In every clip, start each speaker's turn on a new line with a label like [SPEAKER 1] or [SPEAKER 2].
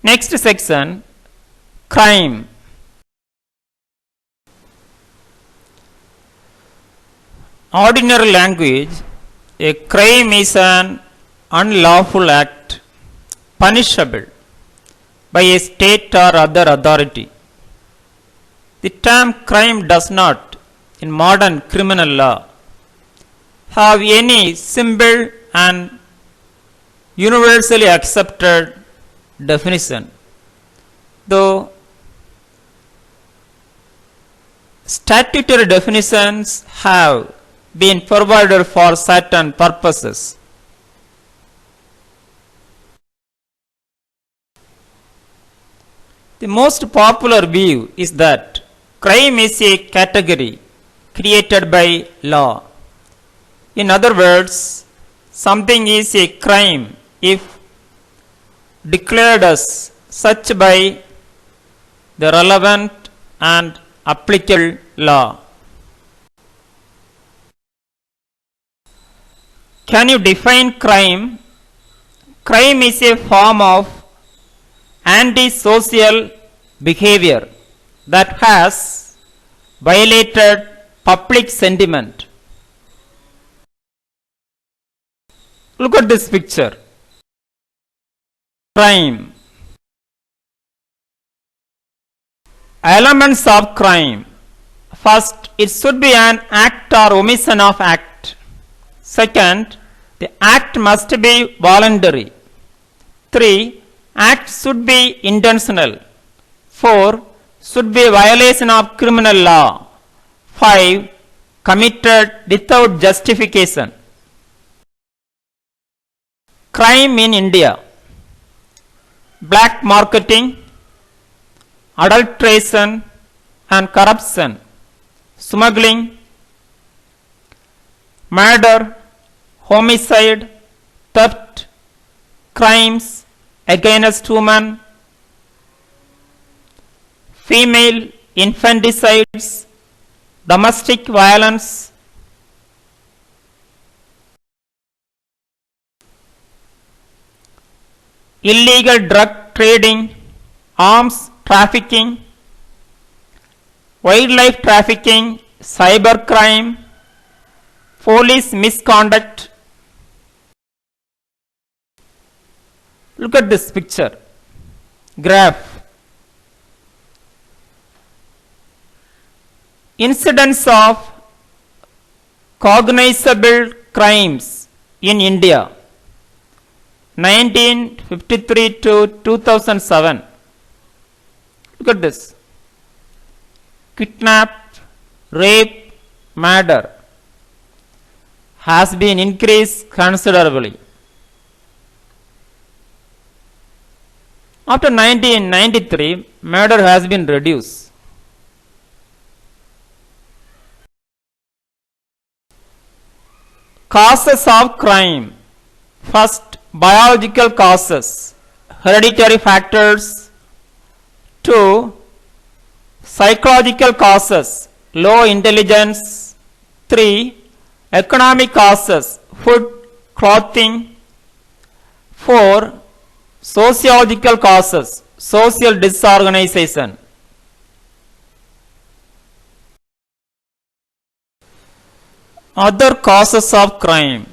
[SPEAKER 1] Next section, crime. Ordinary language, a crime is an unlawful act punishable by a state or other authority. The term crime does not, in modern criminal law, have any simple and universally accepted definition, though statutory definitions have been provided for certain purposes. The most popular view is that crime is a category created by law. In other words, something is a crime if declared as such by the relevant and applicable law. Can you define crime? Crime is a form of antisocial behavior that has violated public sentiment. Look at this picture. Crime. Elements of crime. First, it should be an act or omission of act. Second, the act must be voluntary. 3. Act should be intentional. 4. Should be violation of criminal law. 5. Committed without justification. Crime in India. Black marketing, adulteration and corruption, smuggling, murder, homicide, theft, crimes against women, female infanticides, domestic violence, illegal drug trading, arms trafficking, wildlife trafficking, cybercrime, police misconduct. Look at this picture, graph. Incidence of cognizable crimes in India 1953 to 2007. Look at this. Kidnap, rape, murder has been increased considerably. After 1993, murder has been reduced. Causes of crime. First, biological causes, hereditary factors. 2. Psychological causes, low intelligence. 3. Economic causes, food, clothing. 4. Sociological causes, social disorganization. Other causes of crime.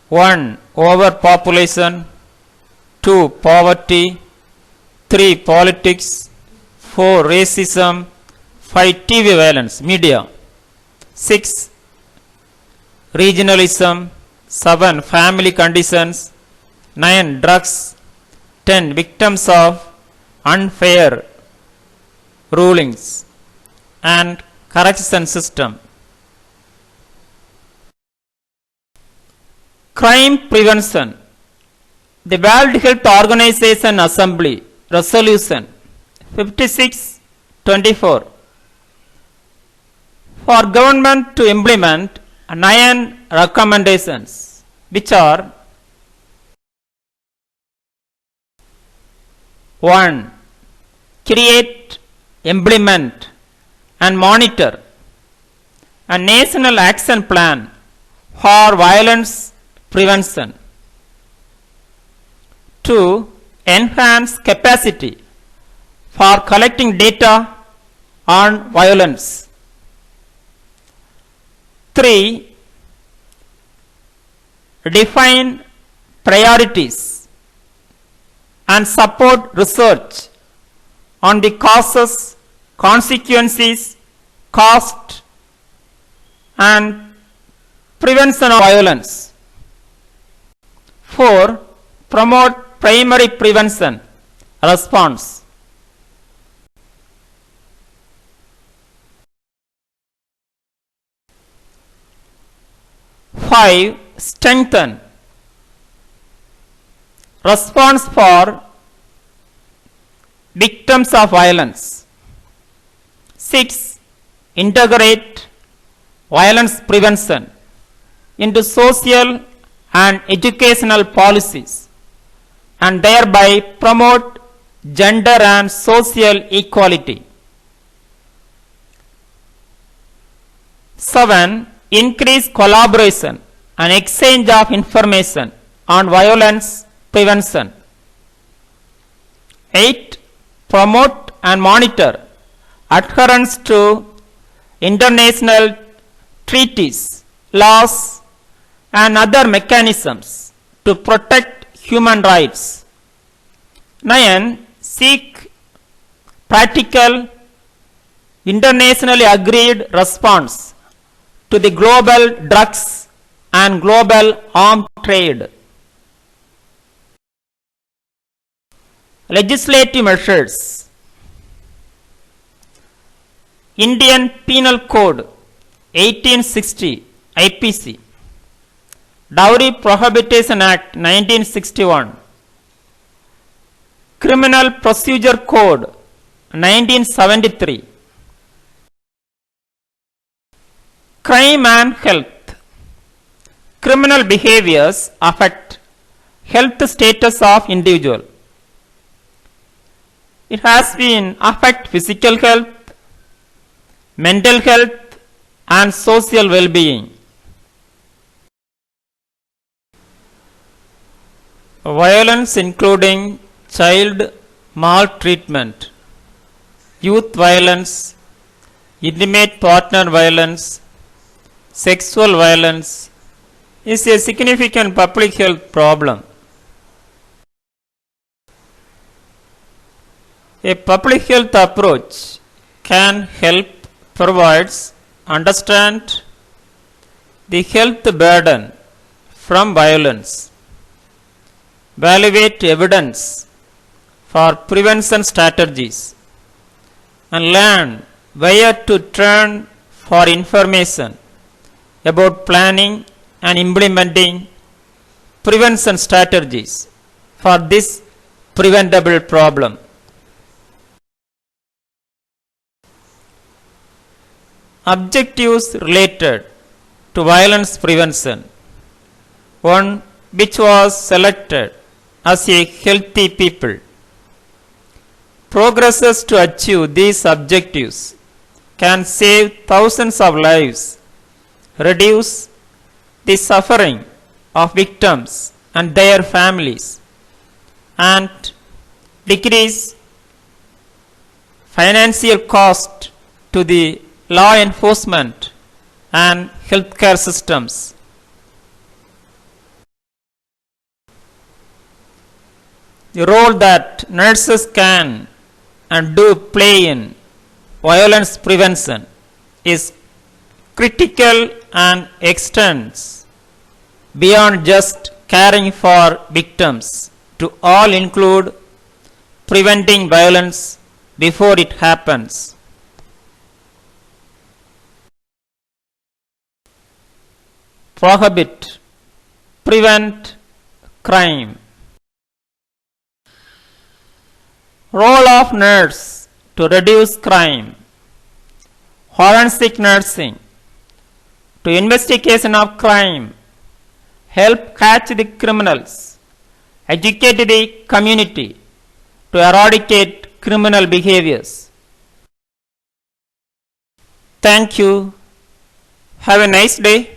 [SPEAKER 1] 1. Overpopulation. 2. Poverty. 3. Politics. 4. Racism. 5. TV violence, media. 6. Regionalism. 7. Family conditions. 9. Drugs. 10. Victims of unfair rulings and correction system. Crime prevention. The World Health Organization Assembly Resolution 56/24 for government to implement 9 recommendations, which are: 1. Create, implement and monitor a national action plan for violence prevention. to enhance capacity for collecting data on violence. 3. Define priorities and support research on the causes, consequences, cost, and prevention of violence. 4. Promote primary prevention response. 5. Strengthen response for victims of violence. 6. Integrate violence prevention into social and educational policies and thereby promote gender and social equality. 7. Increase collaboration and exchange of information on violence prevention. 8. Promote and monitor adherence to international treaties, laws, and other mechanisms to protect human rights. 9. Seek practical, internationally agreed response to the global drugs and global arms trade. Legislative measures. Indian Penal Code 1860 IPC, Dowry Prohibition Act 1961, Criminal Procedure Code 1973, Crime and health. Criminal behaviors affect health status of individual. It has been affect physical health, mental health, and social well-being. Violence including child maltreatment, youth violence, intimate partner violence, sexual violence is a significant public health problem. A public health approach can help provides understand the health burden from violence, evaluate evidence for prevention strategies, and learn where to turn for information about planning and implementing prevention strategies for this preventable problem. Objectives related to violence prevention. One which was selected as a healthy people. Progresses to achieve these objectives can save thousands of lives, reduce the suffering of victims and their families, and decrease financial cost to the law enforcement and healthcare systems. The role that nurses can and do play in violence prevention is critical and extends beyond just caring for victims to all include preventing violence before it happens. Prohibit, prevent crime. Role of nurse to reduce crime. Forensic nursing to investigation of crime, help catch the criminals, educate the community to eradicate criminal behaviors. Thank you. Have a nice day.